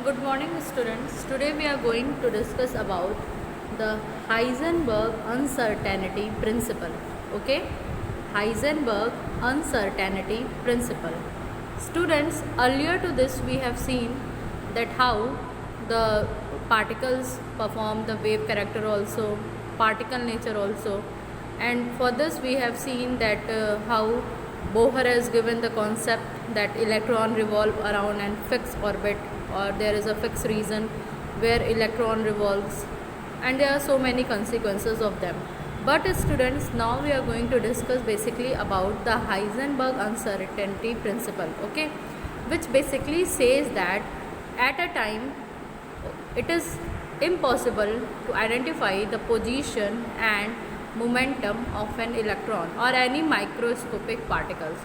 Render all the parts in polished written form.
Good morning, students. Today we are going to discuss about the Heisenberg uncertainty principle. Okay, Heisenberg uncertainty principle. Students, earlier to this we have seen that how the particles perform the wave character also, particle nature also, and for this we have seen that how Bohr has given the concept that electron revolve around an fixed orbit, or there is a fixed region where electron revolves, and there are so many consequences of them. But students, now we are going to discuss basically about the Heisenberg uncertainty principle, okay, which basically says that at a time it is impossible to identify the position and momentum of an electron or any microscopic particles.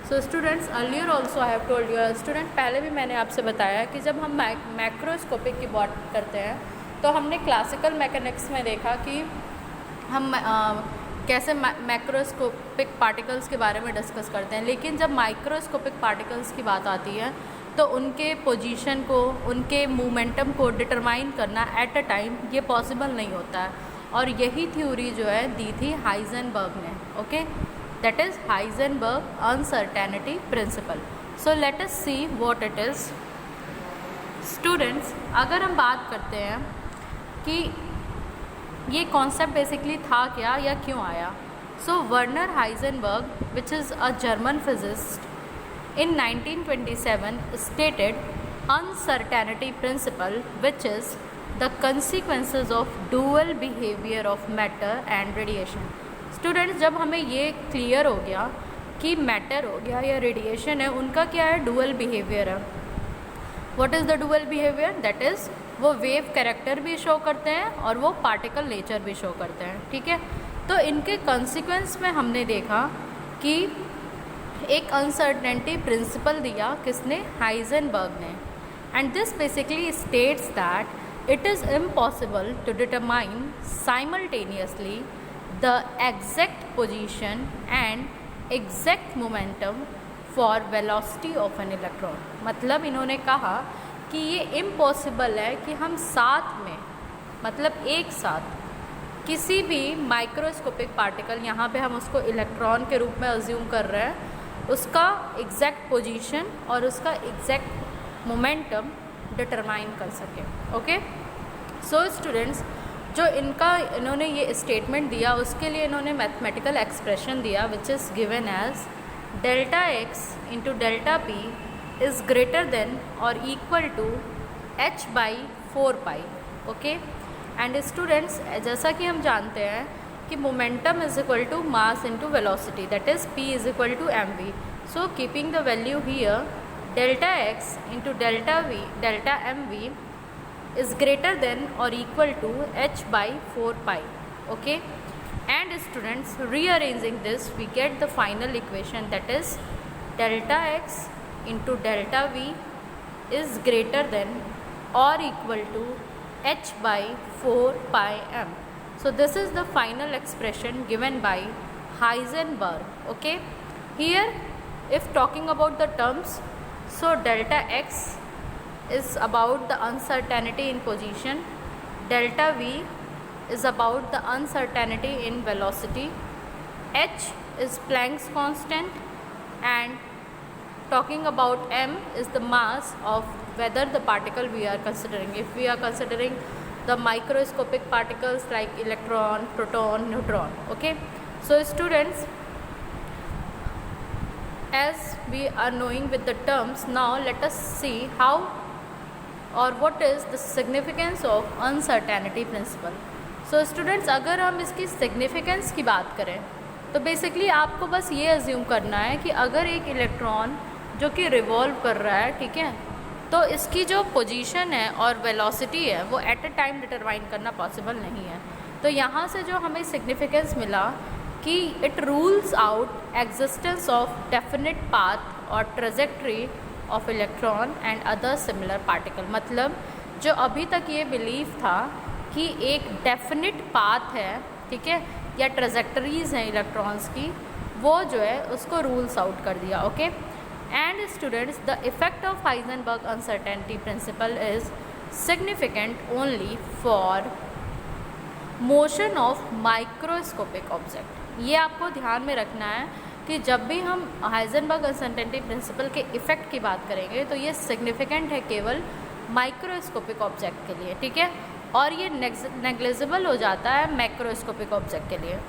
So students, earlier also I have told you student, पहले भी मैंने आपसे बताया कि जब हम macroscopic की बात करते हैं तो हमने क्लासिकल मैकेनिक्स में देखा कि हम कैसे मैक्रोस्कोपिक पार्टिकल्स के बारे में डिस्कस करते हैं, लेकिन जब माइक्रोस्कोपिक पार्टिकल्स की बात आती है तो उनके पोजीशन को, उनके मोमेंटम को डिटरमाइन करना एट अ टाइम ये पॉसिबल नहीं होता है। और यही थ्योरी जो है दी थी हाइजेनबर्ग ने, okay, that is Heisenberg uncertainty principle. So let us see what it is. Students, अगर हम बात करते हैं कि ये कॉन्सेप्ट बेसिकली था क्या या क्यों आया, so Werner Heisenberg, which is a German physicist, in 1927 stated uncertainty principle, which is the consequences of dual behavior of matter and radiation. Students, जब हमें ये क्लियर हो गया कि मैटर हो गया या रेडिएशन है, उनका क्या है, डुअल बिहेवियर है। What is the dual behaviour? That is वो वेव कैरेक्टर भी शो करते हैं और वो पार्टिकल नेचर भी शो करते हैं, ठीक है। तो इनके कॉन्सिक्वेंस में हमने देखा कि एक अनसर्टेनिटी प्रिंसिपल दिया, किसने? हाइजेनबर्ग ने। And this basically states that it is impossible to determine simultaneously the exact position and exact momentum for velocity of an electron. मतलब इन्होंने कहा कि ये इम्पॉसिबल है कि हम साथ में, मतलब एक साथ किसी भी माइक्रोस्कोपिक पार्टिकल, यहाँ पे हम उसको इलेक्ट्रॉन के रूप में अज्यूम कर रहे हैं, उसका एग्जैक्ट पोजीशन और उसका एग्जैक्ट मोमेंटम डिटरमाइन कर सके, ओके। सो स्टूडेंट्स, जो इन्होंने ये स्टेटमेंट दिया उसके लिए इन्होंने मैथमेटिकल एक्सप्रेशन दिया, which is given as delta x into delta p is greater than और equal to h by 4 pi, okay. And students, जैसा कि हम जानते हैं कि momentum is equal to mass into velocity, that is p is equal to mv. So keeping the value here, delta x into delta mv is greater than or equal to h by 4 pi, okay. And students, rearranging this we get the final equation, that is delta x into delta v is greater than or equal to h by 4 pi m. So this is the final expression given by Heisenberg, okay. Here if talking about the terms, so delta x is about the uncertainty in position, delta v is about the uncertainty in velocity, h is Planck's constant, and talking about m is the mass of whether the particle we are considering. If we are considering the microscopic particles like electron, proton, neutron, okay. So students, as we are knowing with the terms, now let us see how और what is the significance of uncertainty principle. So students, अगर हम इसकी significance की बात करें तो basically आपको बस ये अज्यूम करना है कि अगर एक इलेक्ट्रॉन जो कि रिवॉल्व कर रहा है, ठीक है, तो इसकी जो पोजीशन है और वेलोसिटी है वो एट अ टाइम डिटरमाइन करना पॉसिबल नहीं है। तो यहाँ से जो हमें सिग्निफिकेंस मिला कि it rules out existence of definite path और trajectory of electron and other similar particle. मतलब जो अभी तक ये बिलीव था कि एक डेफिनेट पाथ है, ठीक है, या ट्रेजेक्टरीज हैं इलेक्ट्रॉन्स की, वो जो है उसको रूल्स आउट कर दिया, okay. And students, the effect of Heisenberg uncertainty principle is significant only for motion of microscopic object। ये आपको ध्यान में रखना है कि जब भी हम हाइजेनबर्ग अनसर्टेनिटी प्रिंसिपल के इफ़ेक्ट की बात करेंगे तो ये सिग्निफिकेंट है केवल माइक्रोस्कोपिक ऑब्जेक्ट के लिए, ठीक है, और ये नेग्लिजिबल हो जाता है मैक्रोस्कोपिक ऑब्जेक्ट के लिए।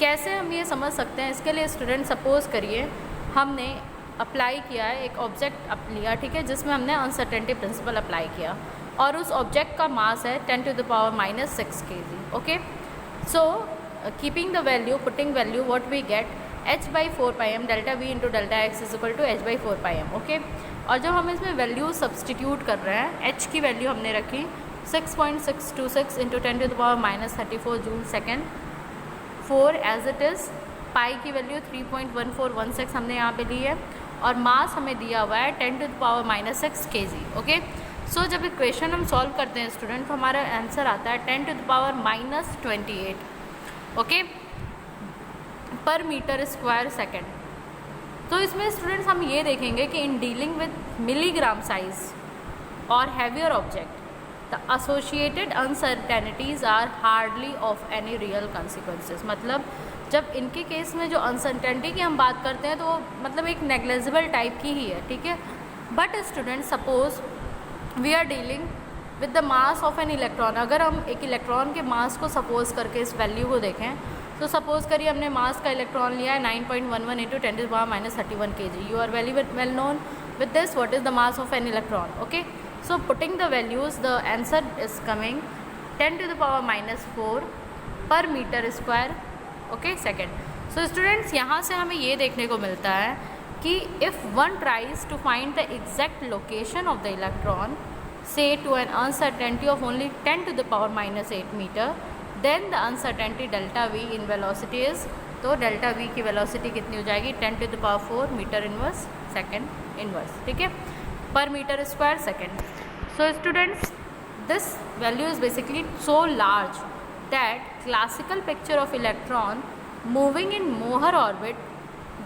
कैसे हम ये समझ सकते हैं? इसके लिए स्टूडेंट सपोज करिए हमने अप्लाई किया है, एक ऑब्जेक्ट लिया, ठीक है, जिसमें हमने अनसर्टेनिटी प्रिंसिपल अप्लाई किया और उस ऑब्जेक्ट का मास है 10⁻⁻⁶ kg। Okay, so keeping the value, putting value, what we get h/4πm delta v into delta x is equal to h/4πm। Okay, और जब हम इसमें वैल्यू सब्सटीट्यूट कर रहे हैं, h की वैल्यू हमने रखी 6.626 into 10⁻34 joule second 4 as it is, pi की वैल्यू 3.1416 हमने यहाँ पे ली है और मास हमें दिया हुआ है 10⁻⁻⁶ kg। ओके, सो जब इक्वेशन हम सॉल्व करते हैं स्टूडेंट तो हमारा आंसर आता है 10⁻⁻28 ओके पर मीटर स्क्वायर सेकेंड। तो इसमें स्टूडेंट्स हम ये देखेंगे कि in dealing with milligram size और heavier object the associated uncertainties are hardly of any real consequences. मतलब जब इनके केस में जो अनसर्टेनिटी की हम बात करते हैं तो वो मतलब एक नेग्लिजिबल टाइप की ही है, ठीक है। But student suppose we are dealing with the mass of an electron. अगर हम एक इलेक्ट्रॉन के मास को सपोज करके इस वैल्यू को देखें तो सपोज करिए हमने मास का इलेक्ट्रॉन लिया है 9.11 into 10⁻⁻31 kg। You are well known with this what is the mass of an electron. Okay, so putting the values the answer is coming 10⁻⁻4 per metre square okay second. So students यहाँ से हमें ये देखने को मिलता है कि if one tries to find the exact location of the electron say to an uncertainty of only 10⁻⁸ meter, then the uncertainty delta v in velocity is, तो डेल्टा v की वेलोसिटी कितनी हो जाएगी 10⁴ मीटर इनवर्स सेकेंड इनवर्स, ठीक है, per metre square second. So students this value is basically so large that classical picture of electron moving in Bohr orbit,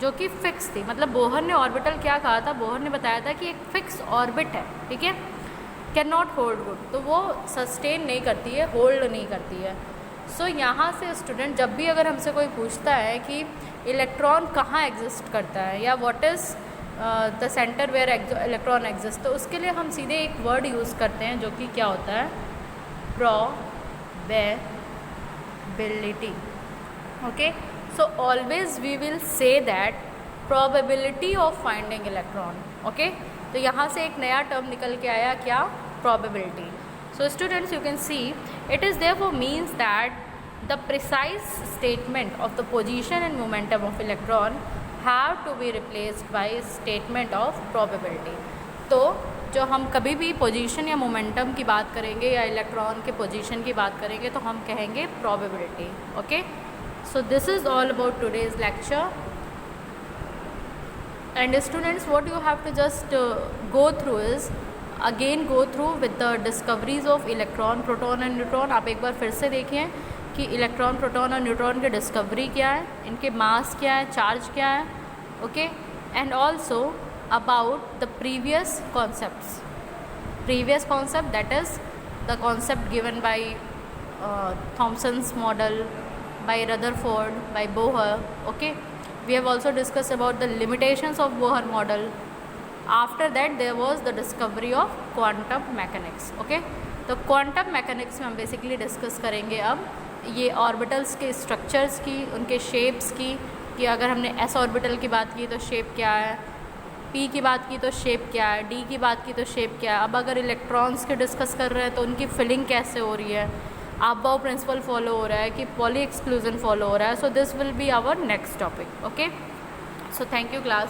जो कि fix थी, मतलब बोहर ने ऑर्बिटल क्या कहा था, बोहर ने बताया था कि एक फिक्स ऑर्बिट है, ठीक है, कैन नॉट होल्ड गुड, तो वो सस्टेन नहीं करती है, होल्ड नहीं करती है। सो यहाँ से स्टूडेंट जब भी अगर हमसे कोई पूछता है कि इलेक्ट्रॉन कहाँ एग्जिस्ट करता है या what is the centre where electron exist, तो उसके लिए हम सीधे एक वर्ड यूज़ करते हैं जो कि क्या होता है, probability. Okay, so always we will say that probability of finding electron. Okay, तो यहाँ से एक नया टर्म निकल के आया, क्या, probability. So students you can see it is therefore means that the precise statement of the position and momentum of electron have to be replaced by statement of probability. तो जो हम कभी भी पोजीशन या मोमेंटम की बात करेंगे या इलेक्ट्रॉन के पोजीशन की बात करेंगे तो हम कहेंगे probability. Okay, so this is all about today's lecture. And students, what you have to just go through is again go through with the discoveries of electron, proton and neutron। आप एक बार फिर से देखिए कि इलेक्ट्रॉन, प्रोटॉन और neutron की discovery क्या है, इनके मास क्या है, चार्ज क्या है, okay, and also about the previous concept that is the concept given by Thomson's model, by Rutherford, by Bohr. Okay, we have also discussed about the limitations of Bohr model. After that there was the discovery of quantum mechanics. okay, तो quantum mechanics में हम basically discuss करेंगे अब ये orbitals के structures की, उनके shapes की, कि अगर हमने s ऑर्बिटल की बात की तो शेप क्या है, p की बात की तो शेप क्या है, d की बात की तो शेप क्या है। अब अगर इलेक्ट्रॉन्स के डिस्कस कर रहे हैं तो उनकी फिलिंग कैसे हो रही है, अबाव प्रिंसिपल फॉलो हो रहा है कि पॉली एक्सक्लूजन फॉलो हो रहा है। So this will be our next topic. Okay, so thank you class.